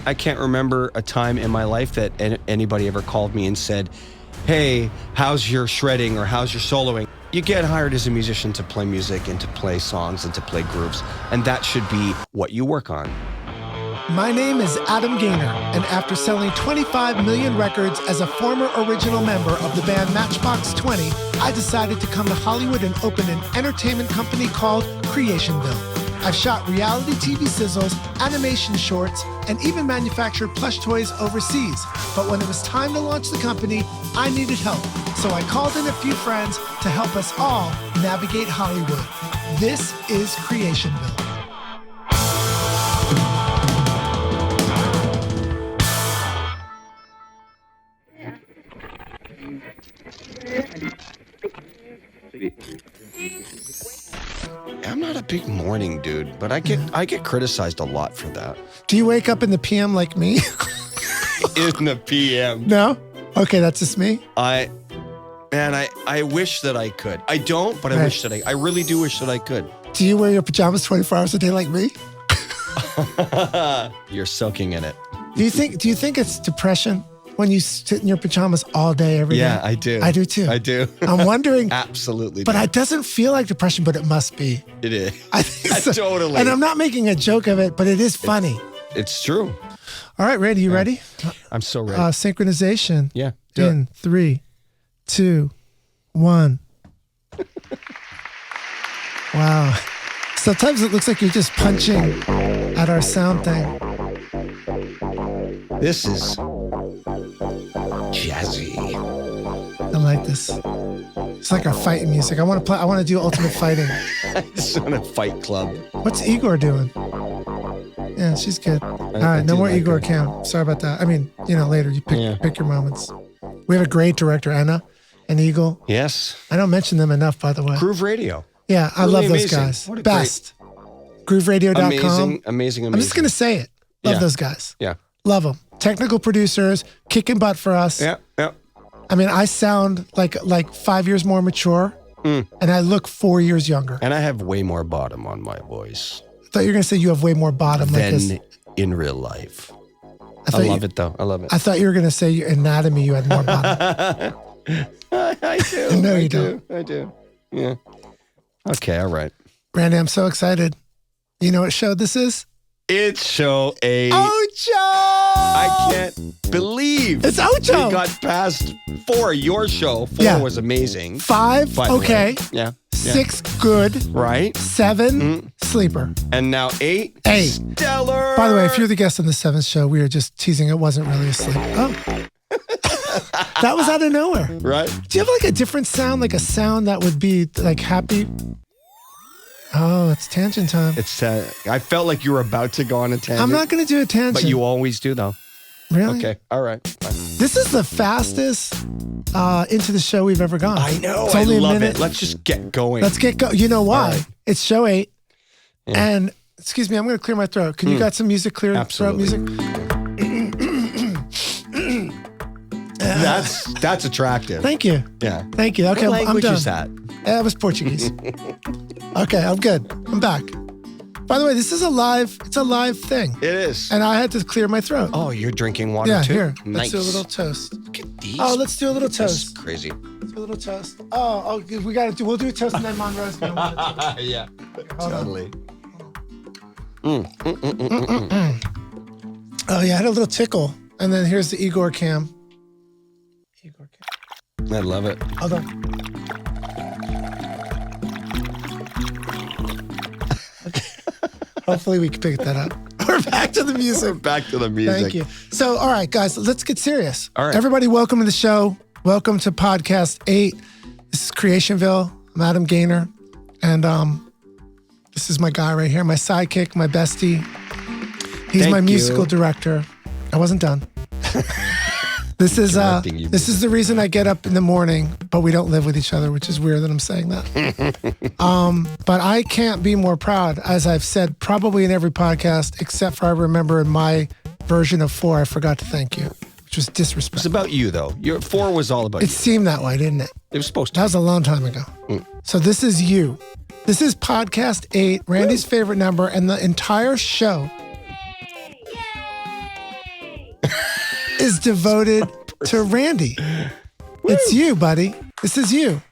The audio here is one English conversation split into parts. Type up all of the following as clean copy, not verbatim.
I can't remember a time in my life that anybody ever called me and said, hey, how's your shredding or how's your soloing? You get hired as a musician to play music and to play songs and to play grooves, and that should be what you work on. My name is Adam Gaynor, and after selling 25 million records as a former original member of the band Matchbox 20, I decided to come to Hollywood and open an entertainment company called Creationville. I've shot reality TV sizzles, animation shorts, and even manufactured plush toys overseas. But when it was time to launch the company, I needed help. So I called in a few friends to help us all navigate Hollywood. This is Creationville. I'm not a big morning dude, but I get criticized a lot for that. Do you wake up in the PM like me? In the PM. No? Okay, that's just me. I wish that I could. I don't, but I wish that I really do wish that I could. Do you wear your pajamas 24 hours a day like me? You're soaking in it. Do you think it's depression when you sit in your pajamas all day every day? Yeah, I do. I do too. I do. I'm wondering. Absolutely. But it doesn't feel like depression, but it must be. It is. I think so. Totally. And I'm not making a joke of it, but it is funny. It's true. All right, Randy, you ready? I'm so ready. Synchronization. Yeah. In 3, 2, 1. Wow. Sometimes it looks like you're just punching at our sound thing. This is jazzy. I like this. It's like our fighting music. I want to do ultimate fighting. It's on a fight club. What's Igor doing? Yeah, she's good. All right, no more Igor Cam. Sorry about that. I mean, later you pick your moments. We have a great director, Anna and Eagle. Yes. I don't mention them enough, by the way. Groove Radio. Yeah, I love those guys. Best. GrooveRadio.com. Amazing. I'm just going to say it. Love those guys. Yeah. Love them. Technical producers, kicking butt for us. Yeah. I mean, I sound like 5 years more mature, and I look 4 years younger. And I have way more bottom on my voice. I thought you were going to say you have way more bottom. Than in real life. I love it, though. I love it. I thought you were going to say your anatomy, you had more bottom. I do. No, you don't. I do. Yeah. Okay, all right. Randy, I'm so excited. You know what show this is? It's show 8. Ocho! I can't believe it's Ocho. We got past 4. Your show 4 was amazing. 5, okay. Yeah. 6, good. Right. 7, sleeper. And now 8, stellar. By the way, if you're the guest on the 7th show, we were just teasing. It wasn't really a sleep. Oh. That was out of nowhere. Right. Do you have like a different sound, like a sound that would be like happy? Oh, it's tangent time. It's. I felt like you were about to go on a tangent. I'm not going to do a tangent. But you always do, though. Really? Okay. All right. Fine. This is the fastest into the show we've ever gone. I know. It's I only love a minute. it. Let's just get going. Let's get going. You know why? Right. It's show 8. Yeah. And, excuse me, I'm going to clear my throat. Can you got some music, clear throat music? That's attractive. Thank you. Yeah. Thank you. Okay, what language I'm done. is that? That was Portuguese. Okay, I'm good. I'm back. By the way, it's a live thing. It is. And I had to clear my throat. Oh, you're drinking water too? Yeah, here. Nice. Let's do a little toast. Look at these. Oh, let's do a little toast. That's crazy. Let's do a little toast. Oh, we'll do a toast and then Monroe's going to Yeah, totally. Oh, yeah, I had a little tickle. And then here's the Igor Cam. I love it. Hold on. Okay. Hopefully we can pick that up. We're back to the music. Back to the music. Thank you. So, all right, guys, let's get serious. All right. Everybody, welcome to the show. Welcome to podcast 8. This is Creationville. I'm Adam Gaynor. And this is my guy right here, my sidekick, my bestie. He's my musical director. I wasn't done. This is the reason I get up in the morning, but we don't live with each other, which is weird that I'm saying that. But I can't be more proud, as I've said probably in every podcast, except for I remember in my version of 4, I forgot to thank you, which was disrespectful. It's about you, though. Your 4 was all about you. It seemed that way, didn't it? It was supposed to. That was a long time ago. So this is you. This is podcast 8, Randy's favorite number, and the entire show is devoted to Randy. It's you, buddy. This is you.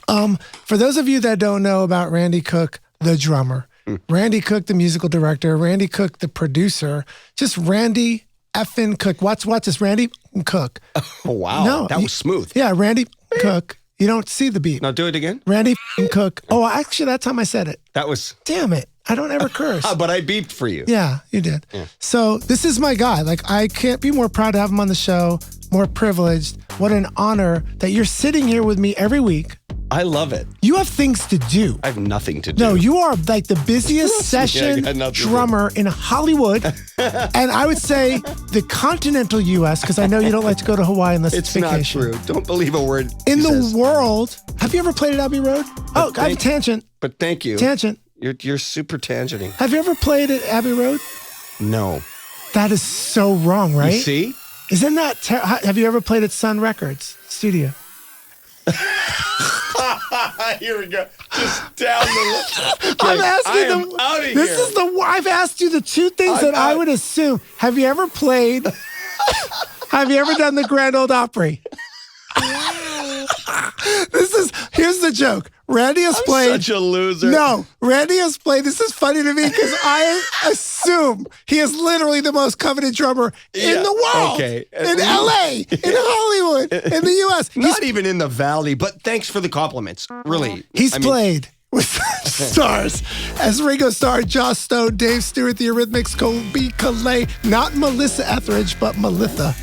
For those of you that don't know about Randy Cooke, the drummer, Randy Cooke, the musical director, Randy Cooke, the producer, just Randy effing Cooke. Watch this, Randy Cooke. Oh, wow. No, that was smooth. Yeah, Randy Cooke. You don't see the beat. Now do it again. Randy Cooke. Oh, actually, that time I said it. That was... Damn it. I don't ever curse. But I beeped for you. Yeah, you did. Yeah. So this is my guy. Like, I can't be more proud to have him on the show, more privileged. What an honor that you're sitting here with me every week. I love it. You have things to do. I have nothing to do. No, you are like the busiest session drummer in Hollywood. And I would say the continental U.S., because I know you don't like to go to Hawaii unless it's vacation. It's not true. Don't believe a word in he the says. World. Have you ever played at Abbey Road? I have a tangent. But thank you. Tangent. You're super tangenting. Have you ever played at Abbey Road? No. That is so wrong, right? You see? Isn't that... have you ever played at Sun Records studio? Here we go. Just down the list. I'm asking them. Out of this here. is the. I've asked you the two things that I would assume. Have you ever played? Have you ever done the Grand Ole Opry? Here's the joke. Randy has played. Such a loser. No, Randy has played. This is funny to me because I assume he is literally the most coveted drummer in the world. Okay. In LA, in Hollywood, in the US. Not even in the Valley, but thanks for the compliments. Really. He's played with stars as Ringo Star, Joss Stone, Dave Stewart, the Eurythmics, Colby Calais, not Melissa Etheridge, but Melitha,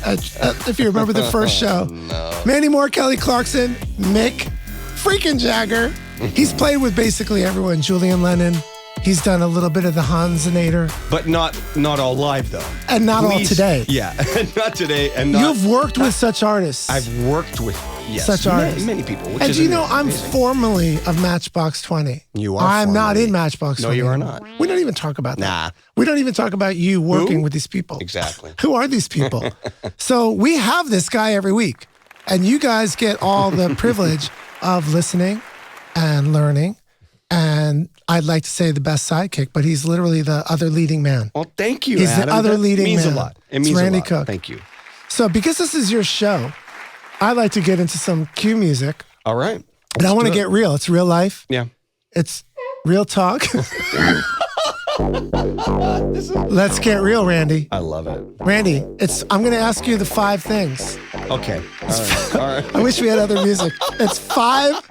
if you remember the first show. No. Mandy Moore, Kelly Clarkson, Mick freaking Jagger. He's played with basically everyone. Julian Lennon. He's done a little bit of the Hansinator. But not all live, though. And not all today. Yeah, not today. And you've worked with such artists. I've worked with such artists. Many people. Which and is you know, I'm amazing. Formerly of Matchbox 20. You are. I'm not in Matchbox 20. No, you are not. We don't even talk about that. Nah. We don't even talk about you working with these people. Exactly. Who are these people? So we have this guy every week. And you guys get all the privilege of listening and learning. And I'd like to say the best sidekick, but he's literally the other leading man. Well, thank you, He's Adam. the other leading man. It means a lot. It means Randy a lot. Cooke. Thank you. So because this is your show, I like to get into some cue music. All right. And I want to get real. It's real life. Yeah. It's real talk. Let's get real, Randy. I love it. Randy, I'm going to ask you the 5 things. Okay. All right. I wish we had other music. It's 5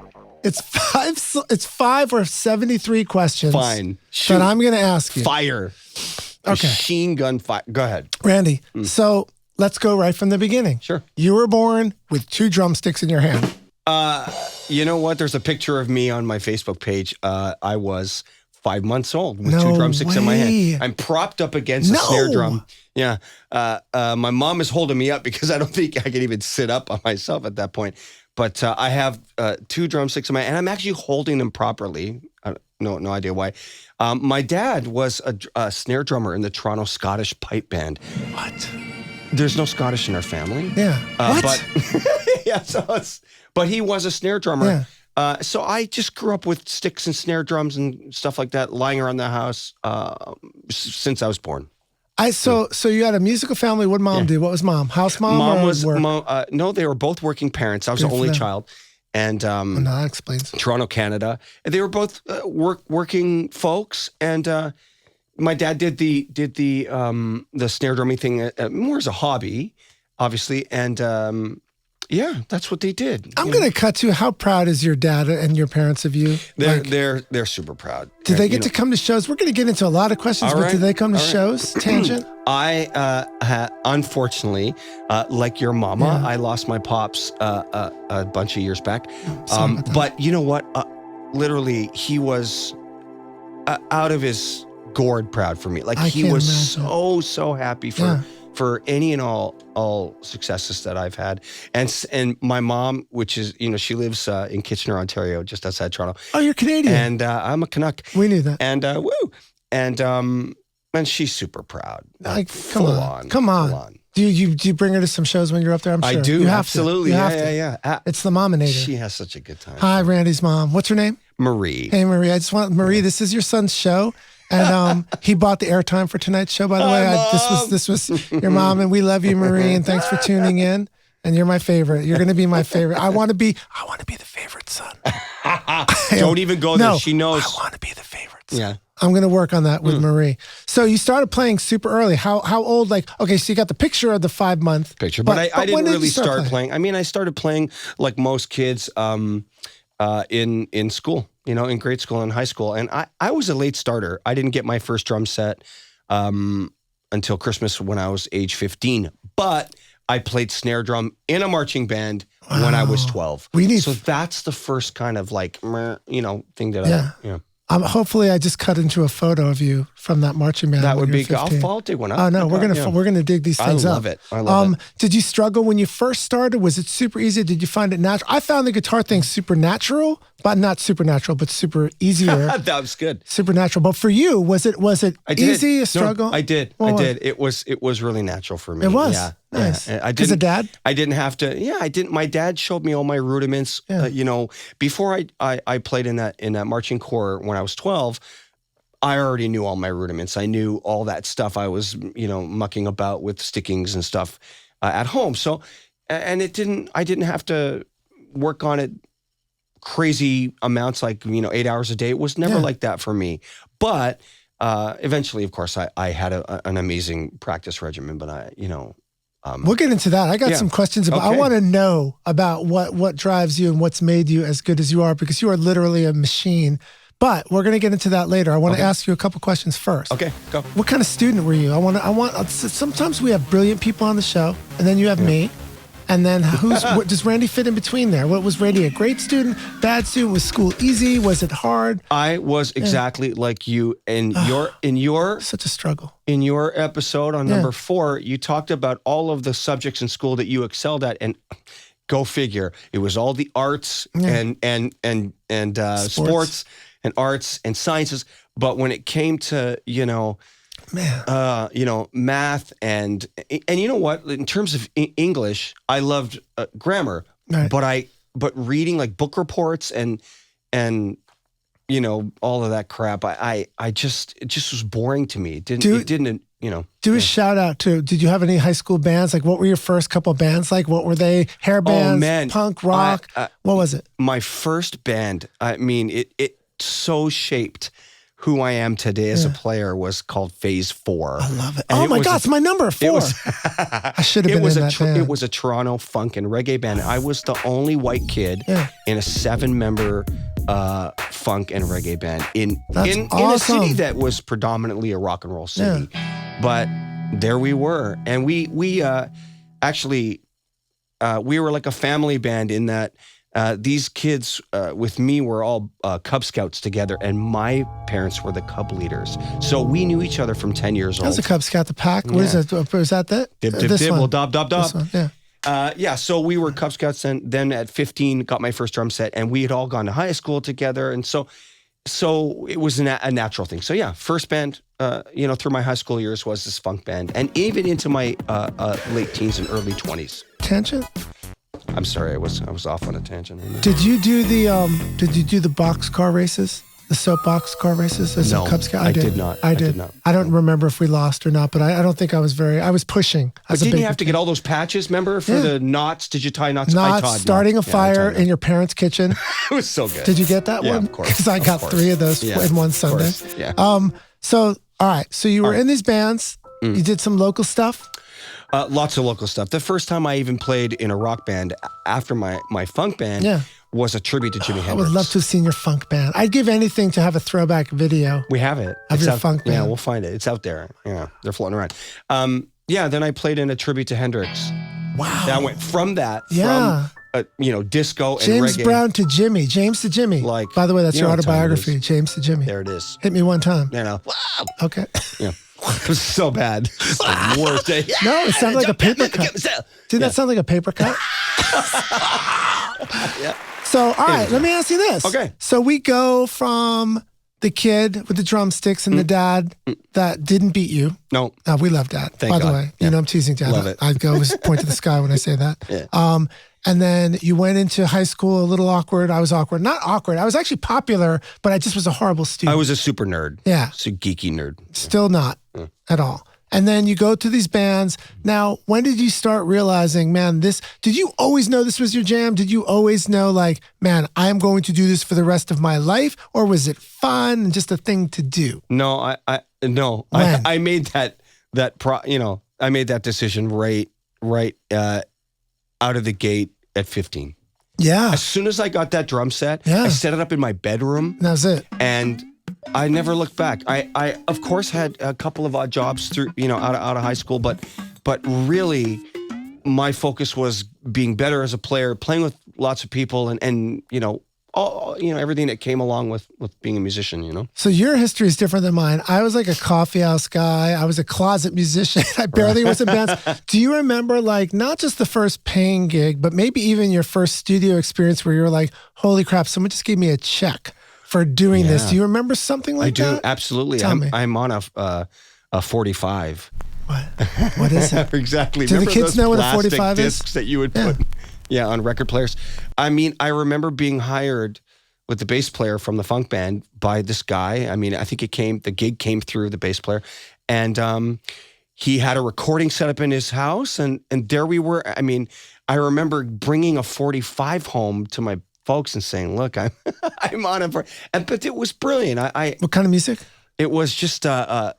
or 73 questions. Fine. Shoot. That I'm going to ask you. Fire. Okay. Machine gun fire. Go ahead. Randy, so let's go right from the beginning. Sure. You were born with 2 drumsticks in your hand. You know what? There's a picture of me on my Facebook page. I was 5 months old with No 2 drumsticks in my way. hand. I'm propped up against a snare drum. Yeah. My mom is holding me up because I don't think I could even sit up on myself at that point. But I have 2 drumsticks in my hand, and I'm actually holding them properly. No idea why. My dad was a snare drummer in the Toronto Scottish Pipe Band. What? There's no Scottish in our family. Yeah. What? But, yeah, but he was a snare drummer. Yeah. So I just grew up with sticks and snare drums and stuff like that lying around the house since I was born. So you had a musical family. What did mom do? What was mom? House mom? Mom or was work? no, they were both working parents. I was the only child, and no, that explains. Toronto, Canada. And they were both working folks, and my dad did the snare drumming thing more as a hobby, obviously, and yeah, that's what they did. I'm going to cut to how proud is your dad and your parents of you? They're super proud. Did they get to come to shows? We're going to get into a lot of questions, but did they come to shows? Tangent? I unfortunately, like your mama, I lost my pops a bunch of years back. But you know what? Literally, he was out of his gourd proud for me. Like he was so happy for any and all successes that I've had. And my mom, which is, she lives in Kitchener, Ontario, just outside Toronto. Oh, you're Canadian. And I'm a Canuck. We knew that. And and she's super proud. Come on. Do you bring her to some shows when you're up there? I'm sure. I do. You have absolutely. To. Yeah. It's the Mominator. She has such a good time. Hi, Randy's mom. What's her name? Marie. Hey, Marie. Marie, this is your son's show. And he bought the airtime for tonight's show, by the way. This was your mom, and we love you, Marie, and thanks for tuning in. And you're my favorite. You're going to be my favorite. I want to be the favorite son. Don't even go there. She knows. I want to be the favorite son. Yeah. I'm going to work on that with Marie. So you started playing super early. How old? Like, okay, so you got the picture of the 5-month picture, but I didn't really start playing. I mean, I started playing like most kids in school, in grade school and high school. And I was a late starter. I didn't get my first drum set until Christmas when I was age 15. But I played snare drum in a marching band when I was 12. So that's the first kind of like, thing that hopefully I just cut into a photo of you from that marching band. That would be good. I'll dig one up. Oh no, we're gonna dig these things up. I love it. Did you struggle when you first started? Was it super easy? Did you find it natural? I found the guitar thing super natural, but not supernatural, but super easier. That was good. Supernatural. But for you, was it easy, a struggle? No, I did. It was really natural for me. It was. Yeah. Nice. Yeah. Because of dad? I didn't have to. Yeah, I didn't. My dad showed me all my rudiments. Before I played in that marching corps when I was 12, I already knew all my rudiments. I knew all that stuff. I was mucking about with stickings and stuff at home. So, and I didn't have to work on it crazy amounts like 8 hours a day. It was never like that for me. But eventually, of course, I had an amazing practice regimen. But we'll get into that. I got some questions about. Okay. I want to know about what drives you and what's made you as good as you are, because you are literally a machine. But we're going to get into that later. I want to ask you a couple questions first. Okay, go. What kind of student were you? Sometimes we have brilliant people on the show, and then you have me. And then does Randy fit in between there? What was Randy, a great student, bad student? Was school easy? Was it hard? I was exactly like you in your such a struggle. In your episode on number 4, you talked about all of the subjects in school that you excelled at, and go figure, it was all the arts and sports and arts and sciences. But when it came to math and you know what? In terms of English, I loved grammar, but reading like book reports and all of that crap, it just was boring to me. It didn't. Do a shout out to. Did you have any high school bands? Like, what were your first couple bands? Like, what were they? Hair bands, punk, rock. What was it? My first band. I mean, it so shaped who I am today as a player was called Phase 4. I love it. And my God, it's my number 4. I should have been in that band. It was a Toronto funk and reggae band. I was the only white kid in a 7-member funk and reggae band in a city that was predominantly a rock and roll city. Yeah. But there we were. And we actually were like a family band in that these kids with me were all Cub Scouts together, and my parents were the Cub leaders. So we knew each other from 10 years old. That was a Cub Scout, the pack. What is that? Was that? Dib, dib, dib, well, dob, dob, dob. Yeah. So we were Cub Scouts, and then at 15 got my first drum set, and we had all gone to high school together, and so it was a natural thing. So yeah, first band, through my high school years was this funk band, and even into my late teens and early 20s. Tangent? I'm sorry, I was off on a tangent. Did you do the boxcar races? The soapbox car races as a Cub Scout? I did not. I did. I don't remember if we lost or not, but I don't think I was pushing. But didn't you have to get all those patches, remember, for the knots? Did you tie knots? Knots, starting a fire in your parents' kitchen. It was so good. Did you get that one? Yeah, of course. Because I got 3 of those in one Sunday. Yeah. So, all right. So you were in these bands. You did some local stuff? Lots of local stuff. The first time I even played in a rock band after my funk band was a tribute to Jimi Hendrix. I would love to have seen your funk band. I'd give anything to have a throwback video. We have it. Of your funk band. Yeah, we'll find it. It's out there. Yeah, they're floating around. Then I played in a tribute to Hendrix. Wow. And I went from that, from disco and James reggae. Brown to Jimmy. James to Jimmy. By the way, that's your autobiography, James to Jimmy. There it is. Hit me one time. Wow. Okay. Yeah. It was so bad. It's the worst day. No, it sounded like a paper cut. Did that sound like a paper cut? Yeah. So, all right, let me ask you this. Okay. So we go from the kid with the drumsticks and the dad that didn't beat you. No. We love Dad. By the way, I'm teasing Dad. Love it. I always point to the sky when I say that. Yeah. And then you went into high school a little awkward. I was awkward. Not awkward. I was actually popular, but I just was a horrible student. I was a super nerd. Yeah. It's a geeky nerd. Still not at all. And then you go to these bands. Now, when did you start realizing, man, did you always know this was your jam? Did you always know, like, man, I'm going to do this for the rest of my life? Or was it fun and just a thing to do? No, I made I made that decision right out of the gate at 15. Yeah. As soon as I got that drum set, Yeah. I set it up in my bedroom. That was it. And I never looked back. I of course had a couple of odd jobs through, out of high school, but really my focus was being better as a player, playing with lots of people and everything that came along with being a musician, So your history is different than mine. I was like a coffee house guy. I was a closet musician. I barely was in bands. Do you remember, like, not just the first paying gig, but maybe even your first studio experience where you were like, holy crap, someone just gave me a check for doing this? Do you remember something like that? I do, absolutely. Tell me. I'm on a 45. What is it? Exactly. Do Remember the kids those know what a plastic 45 discs is? that you would put on record players? I mean, I remember being hired with the bass player from the funk band by this guy. I mean, I think the gig came through the bass player, and he had a recording set up in his house, and there we were. I mean, I remember bringing a 45 home to my folks and saying, "Look, I'm on it," but it was brilliant. What kind of music? It was just like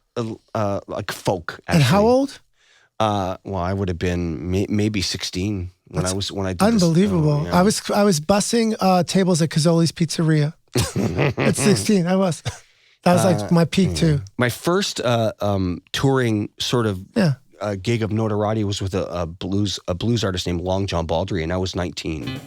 folk. Actually. And how old? Well, I would have been maybe 16 when I did unbelievable. This. Oh, yeah. I was bussing tables at Cazzoli's Pizzeria at 16. I was. That was like my peak too. My first touring sort of gig of notoriety was with a blues artist named Long John Baldry, and I was 19.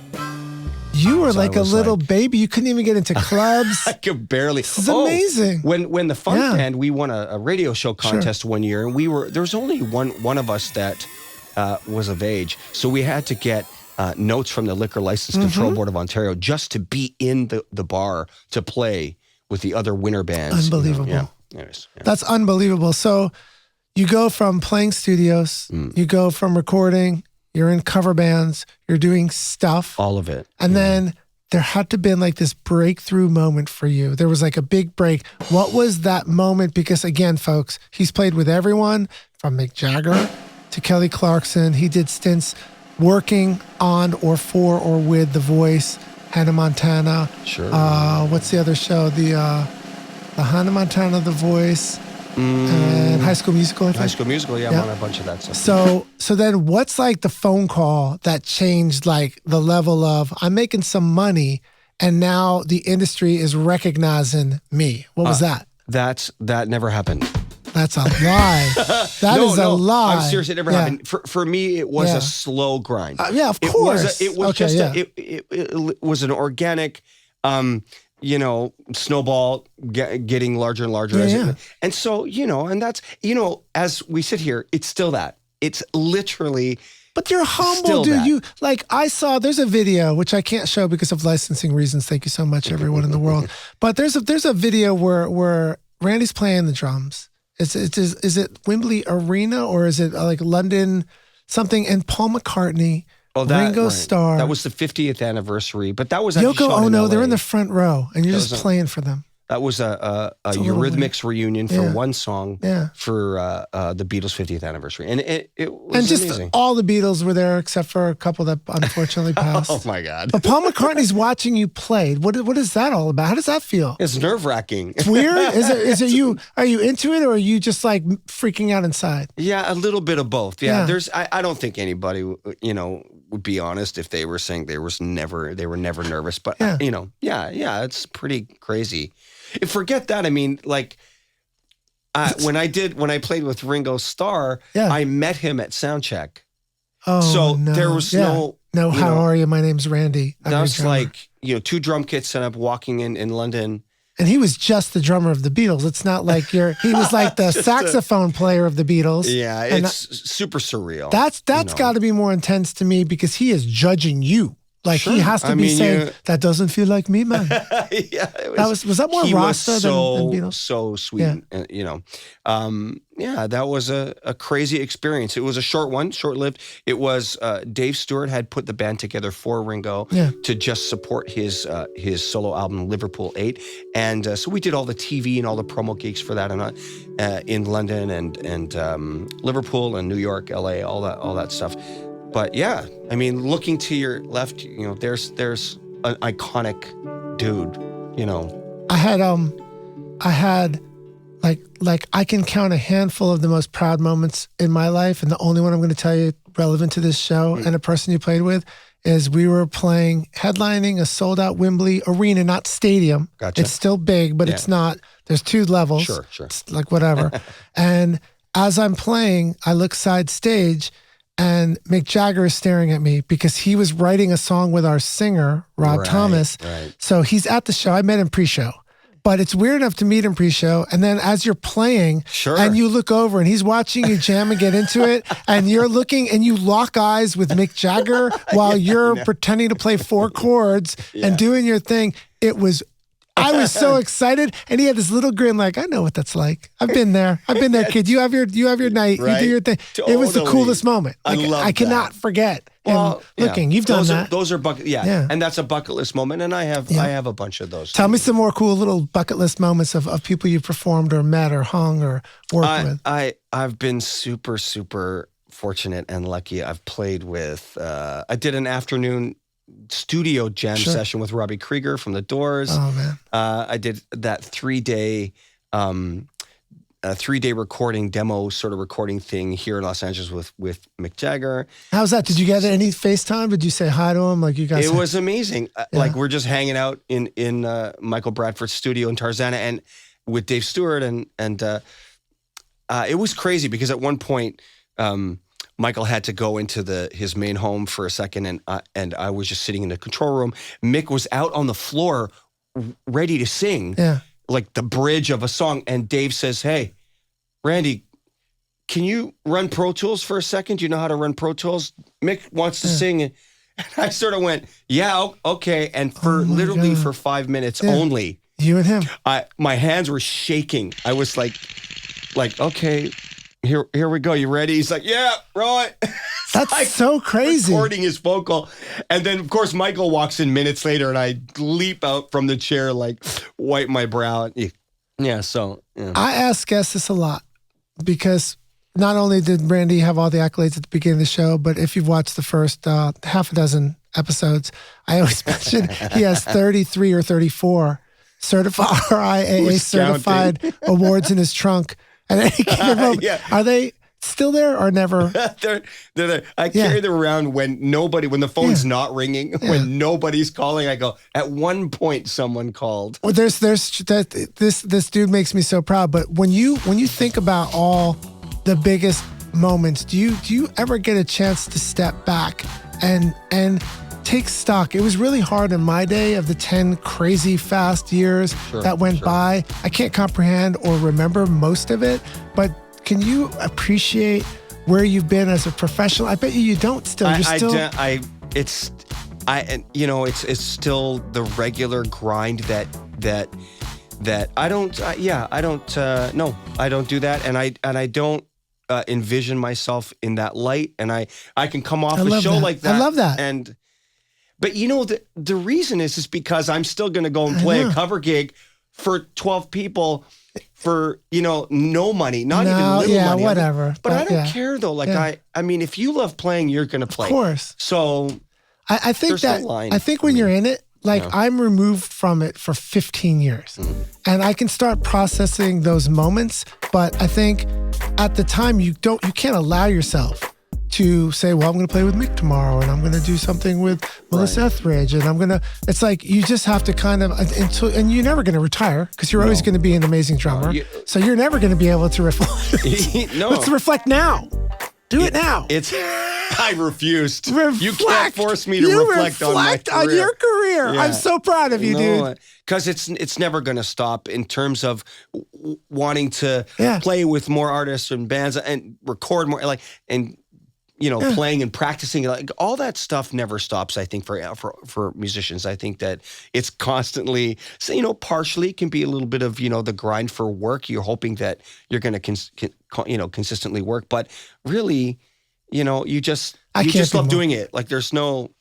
You were like a little baby. You couldn't even get into clubs. I could barely. This is amazing. When the funk band, we won a radio show contest one year, and there was only one of us that was of age, so we had to get notes from the Liquor License Control Board of Ontario just to be in the bar to play with the other winter bands. Unbelievable. Anyways, That's unbelievable. So you go from playing studios, you go from recording, you're in cover bands, you're doing stuff. All of it. And then there had to have been like this breakthrough moment for you. There was like a big break. What was that moment? Because again, folks, he's played with everyone from Mick Jagger to Kelly Clarkson. He did stints working on or for or with The Voice, Hannah Montana. Sure. What's the other show? The Hannah Montana, The Voice, and High School Musical, I think. High School Musical, I'm on a bunch of that stuff. So then what's like the phone call that changed like the level of, I'm making some money and now the industry is recognizing me? What was that? That never happened. That's a lie. That is a lie. I'm serious. It never happened. For me, it was a slow grind. Of course. It was an organic, snowball getting larger and larger. And so, and that's, as we sit here, it's still that. It's literally. But you're humble, dude. You there's a video, which I can't show because of licensing reasons. Thank you so much, everyone in the world. But there's a video where Randy's playing the drums. Is it Wembley Arena or is it like London something? And Paul McCartney, Ringo Star. That was the 50th anniversary, but that was actually Yoko shot Ono. in They're in the front row, and you're just playing for them. That was a Eurythmics reunion for one song for the Beatles' 50th anniversary. And it was and just amazing. All the Beatles were there except for a couple that unfortunately passed. Oh, my God. But Paul McCartney's watching you play. What is that all about? How does that feel? It's nerve-wracking. It's weird? Is it you? Are you into it or are you just like freaking out inside? Yeah, a little bit of both. Yeah. I don't think anybody, would be honest if they were saying they were never nervous. But, it's pretty crazy. Forget that. I mean, like, when I played with Ringo Star, I met him at soundcheck. Oh, so no. there was no. How are you? My name's Randy. That was like, 2 drum kits set up walking in London. And he was just the drummer of the Beatles. It's not like he was like the saxophone player of the Beatles. Yeah, it's super surreal. That's got to be more intense to me because he is judging you. Like he has to be saying, that doesn't feel like me, man. Yeah, was that more Rasta than Beatles? So sweet, and, that was a crazy experience. It was a short-lived. It was Dave Stewart had put the band together for Ringo to just support his solo album Liverpool 8, and so we did all the TV and all the promo gigs for that, and in London and Liverpool and New York, LA, all that stuff. But yeah, I mean, looking to your left, there's an iconic dude, I had like I can count a handful of the most proud moments in my life, and the only one I'm going to tell you relevant to this show and a person you played with is we were headlining a sold out Wembley arena, not stadium. Gotcha. It's still big, but it's not. There's 2 levels. Sure. It's like whatever. And as I'm playing, I look side stage. And Mick Jagger is staring at me because he was writing a song with our singer, Rob Thomas. Right. So he's at the show. I met him pre-show. But it's weird enough to meet him pre-show. And then as you're playing and you look over and he's watching you jam and get into it, and you're looking and you lock eyes with Mick Jagger while you're pretending to play 4 chords and doing your thing. I was so excited, and he had this little grin like, I know what that's like. I've been there, kid. You have your night. Right? You do your thing. Totally. It was the coolest moment. I cannot forget. You've done that. Those are bucket. Yeah, and that's a bucket list moment, and I have a bunch of those. Tell me some more cool little bucket list moments of people you performed or met or hung or worked with. I've been super, super fortunate and lucky. I've played with. I did an afternoon studio jam session with Robbie Krieger from The Doors. Oh man! I did that 3-day recording demo sort of recording thing here in Los Angeles with Mick Jagger. How's that? Did you get any FaceTime? Did you say hi to him? Like you guys? It was amazing. Like we're just hanging out in Michael Bradford's studio in Tarzana and with Dave Stewart and it was crazy because at one point. Michael had to go into his main home for a second, and I was just sitting in the control room. Mick was out on the floor, ready to sing, like the bridge of a song. And Dave says, "Hey, Randy, can you run Pro Tools for a second? Do you know how to run Pro Tools? Mick wants to sing." And I sort of went, "Yeah, okay." And for for 5 minutes only, you and him, my hands were shaking. I was like, okay. Here we go. You ready? He's like, yeah, right. That's so crazy. Recording his vocal. And then, of course, Michael walks in minutes later, and I leap out from the chair, like, wipe my brow. Yeah, so. Yeah. I ask guests this a lot because not only did Randy have all the accolades at the beginning of the show, but if you've watched the first half a dozen episodes, I always mention he has 33 or 34 RIAA certified awards in his trunk. At any given moment, are they still there or never? they're there. I carry them around when the phone's not ringing, when nobody's calling. I go, at one point someone called. Well, this dude makes me so proud. But when you think about all the biggest moments, do you ever get a chance to step back and take stock? It was really hard in my day of the 10 crazy fast years that went by. I can't comprehend or remember most of it, but can you appreciate where you've been as a professional? I bet you don't still. It's still the regular grind that I don't. No, I don't do that, and I don't envision myself in that light, and I can come off a show like that. I love that, But the reason is because I'm still going to go and play a cover gig for 12 people for, no money, not even little money. Whatever. But I don't care though. Like I mean, if you love playing, you're going to play. Of course. So I think when you're in it, I'm removed from it for 15 years and I can start processing those moments. But I think at the time you can't allow yourself to say, well, I'm going to play with Mick tomorrow and I'm going to do something with Melissa Etheridge and it's like you just have to kind of, and you're never going to retire because you're always going to be an amazing drummer. So you're never going to be able to reflect. Let's reflect now. Do it now. I refused. You can't force me to reflect on my career. On your career. Yeah. I'm so proud of you, dude. Because it's never going to stop in terms of wanting to play with more artists and bands and record more, playing and practicing, like all that stuff never stops. I think for musicians, I think that it's constantly, partially it can be a little bit of, the grind for work. You're hoping that you're going to, consistently work, but really, you just love doing it. Like there's no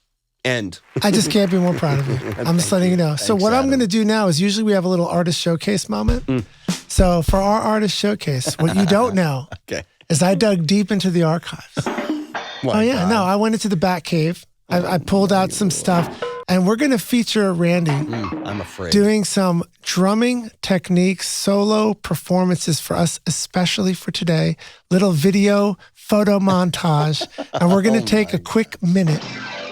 end. I just can't be more proud of you. I'm just letting you know. So what I'm going to do now is usually we have a little artist showcase moment. So for our artist showcase, what you don't know is I dug deep into the archives. I went into the back cave. I pulled out some stuff, and we're going to feature Randy. I'm afraid. Doing some drumming techniques, solo performances for us, especially for today. Little video, photo montage. And we're going to take a quick minute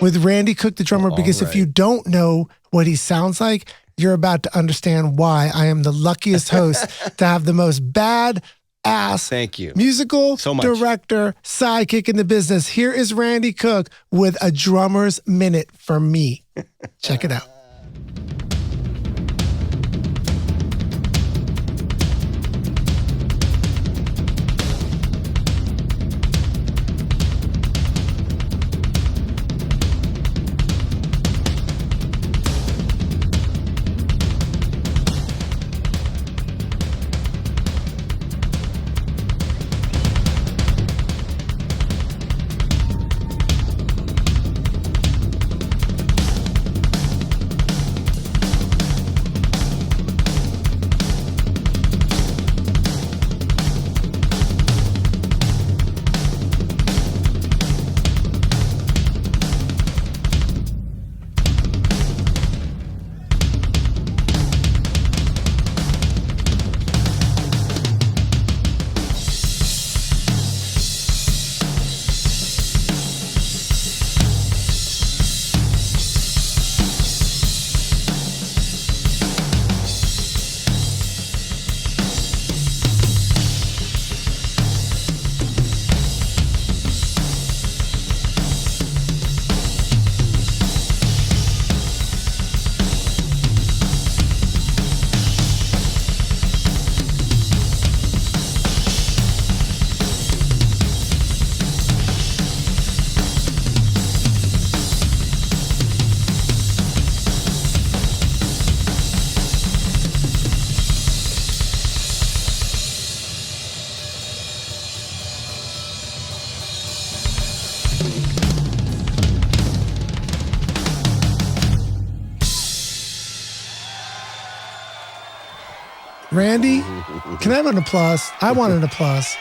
with Randy Cooke, the drummer, because if you don't know what he sounds like, you're about to understand why I am the luckiest host to have the most badass Thank you. musical So much. director sidekick in the business. Here is Randy Cooke with a drummer's minute for me. Check it out. Randy, can I have an applause? I want an applause.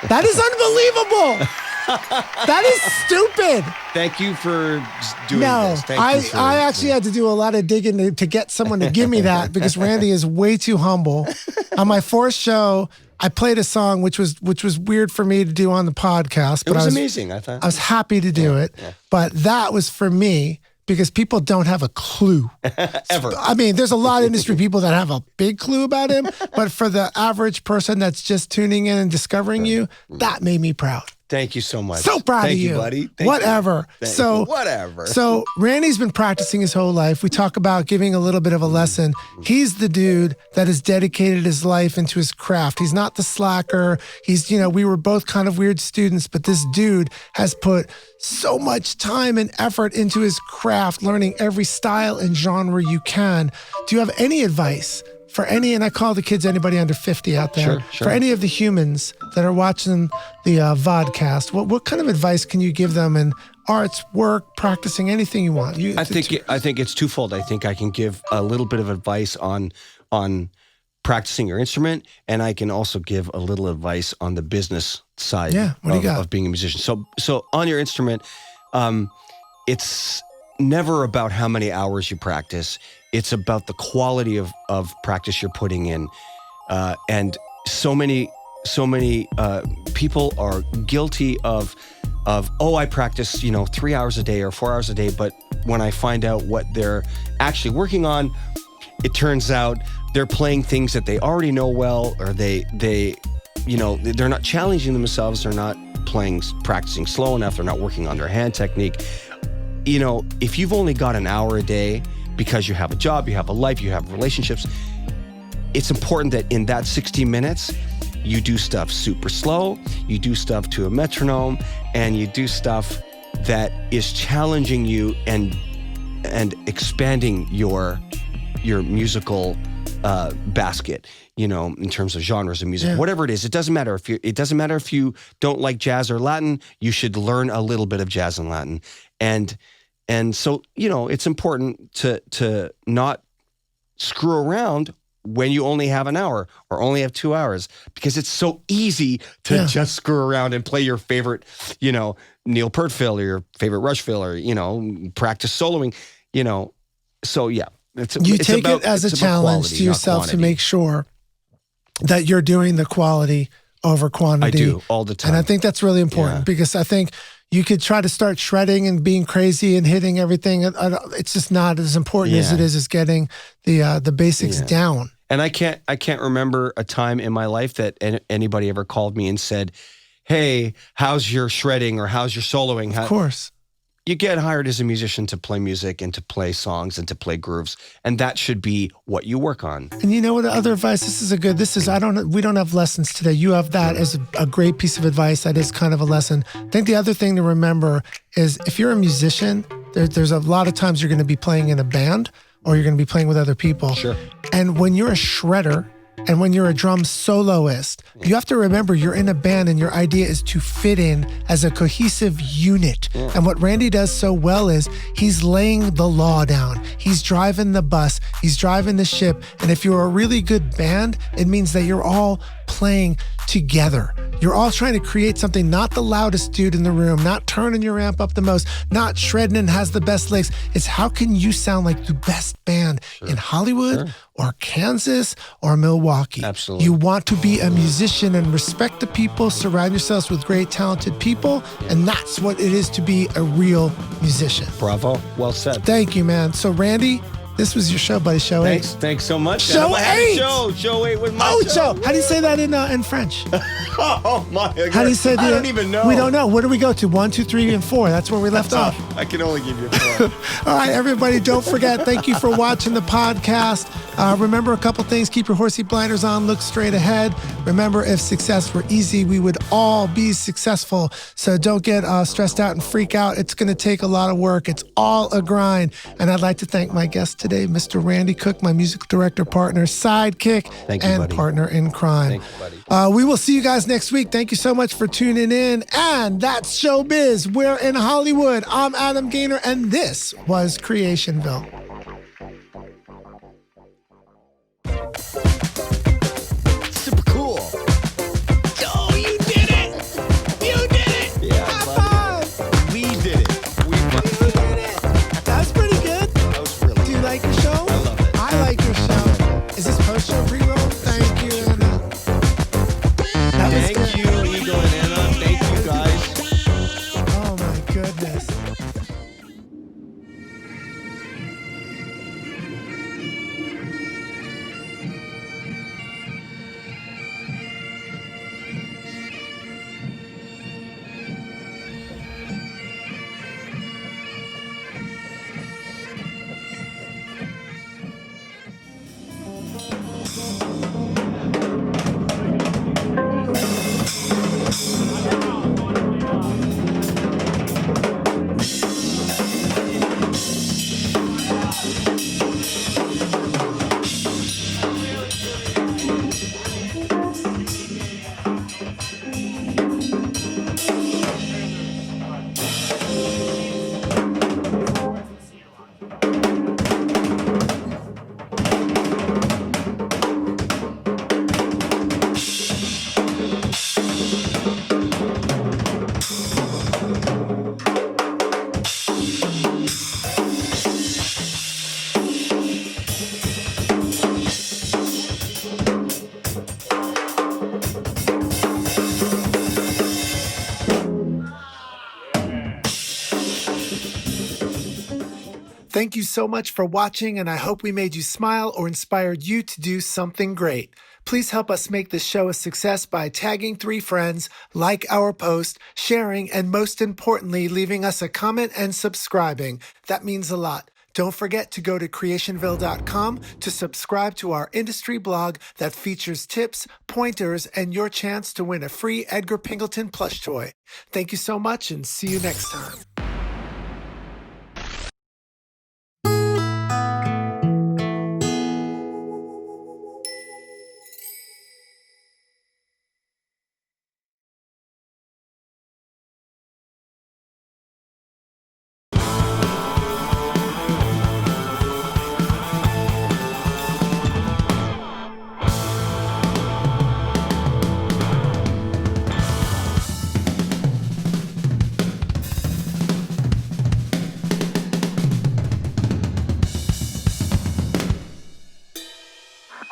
That is unbelievable. That is stupid. Thank you for doing this. I actually had to do a lot of digging to get someone to give me that because Randy is way too humble. On my fourth show, I played a song which was weird for me to do on the podcast. But it was amazing, I thought. I was happy to do it. Yeah. But that was for me because people don't have a clue. Ever. I mean, there's a lot of industry people that have a big clue about him. But for the average person that's just tuning in and discovering you, that made me proud. Thank you so much. So proud of you. Thank you, buddy. Whatever. Whatever. So Randy's been practicing his whole life. We talk about giving a little bit of a lesson. He's the dude that has dedicated his life into his craft. He's not the slacker. He's, we were both kind of weird students, but this dude has put so much time and effort into his craft, learning every style and genre you can. Do you have any advice for any, and I call the kids anybody under 50 out there, sure. For any of the humans that are watching the vodcast, what kind of advice can you give them in arts, work, practicing, anything you want? I think it's twofold. I think I can give a little bit of advice on practicing your instrument, and I can also give a little advice on the business side of being a musician. So on your instrument, it's never about how many hours you practice. It's about the quality of practice you're putting in. And so many people are guilty of I practice, 3 hours a day or 4 hours a day. But when I find out what they're actually working on, it turns out they're playing things that they already know well, or they're not challenging themselves. They're not practicing slow enough. They're not working on their hand technique. If you've only got an hour a day, because you have a job, you have a life, you have relationships, it's important that in that 60 minutes, you do stuff super slow, you do stuff to a metronome, and you do stuff that is challenging you and expanding your musical basket, in terms of genres of music, whatever it is. It doesn't matter if you don't like jazz or Latin. You should learn a little bit of jazz and Latin, and so it's important to not screw around when you only have an hour or only have 2 hours, because it's so easy to just screw around and play your favorite, Neil Peart fill or your favorite Rush fill, or practice soloing, So yeah, you take it as a challenge to yourself to make sure that you're doing the quality over quantity. I do all the time, and I think that's really important because I think you could try to start shredding and being crazy and hitting everything. It's just not as important as it is getting the basics down. And I can't remember a time in my life that anybody ever called me and said, "Hey, how's your shredding or how's your soloing?" Of course. You get hired as a musician to play music and to play songs and to play grooves, and that should be what you work on. And you know what? Other advice. We don't have lessons today. You have that as a great piece of advice. That is kind of a lesson. I think the other thing to remember is if you're a musician, there's a lot of times you're going to be playing in a band or you're going to be playing with other people. Sure. And when you're a shredder, and when you're a drum soloist, you have to remember you're in a band and your idea is to fit in as a cohesive unit. And what Randy does so well is he's laying the law down. He's driving the bus. He's driving the ship. And if you're a really good band, it means that you're all playing together. You're all trying to create something, not the loudest dude in the room, not turning your amp up the most, not shredding and has the best licks. It's how can you sound like the best band in Hollywood or Kansas or Milwaukee? Absolutely. You want to be a musician and respect the people, surround yourselves with great, talented people, and that's what it is to be a real musician. Bravo. Well said. Thank you, man. So, Randy, this was your show, buddy. Show 8. Thanks so much. Show 8. Show 8 with my show. How do you say that in French? Oh my God. How do you say that? I don't even know. We don't know. Where do we go to? 1, 2, 3, and 4. That's where we left off. I can only give you 4. All right, everybody, don't forget, thank you for watching the podcast. Remember a couple things. Keep your horsey blinders on. Look straight ahead. Remember, if success were easy, we would all be successful. So don't get stressed out and freak out. It's going to take a lot of work. It's all a grind. And I'd like to thank my guest today, Mr. Randy Cooke, my music director, partner, sidekick, partner in crime. Thank you, buddy. We will see you guys next week. Thank you so much for tuning in. And that's Showbiz. We're in Hollywood. I'm Adam Gaynor, and this was Creationville. Super cool. Oh, you did it! You did it! Yeah, High five! we did it. We did it! That's pretty good. That was really Do you like your show? I love it. I like your show. Is this post-show pre-roll? Thank you, Anna. That was Thank good. you, Eagle and Anna. Thank you, guys. Oh, my goodness. Thank you so much for watching, and I hope we made you smile or inspired you to do something great. Please help us make this show a success by tagging 3 friends, like our post, sharing, and most importantly, leaving us a comment and subscribing. That means a lot. Don't forget to go to creationville.com to subscribe to our industry blog that features tips, pointers, and your chance to win a free Edgar Pingleton plush toy. Thank you so much and see you next time.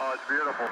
Oh, it's beautiful.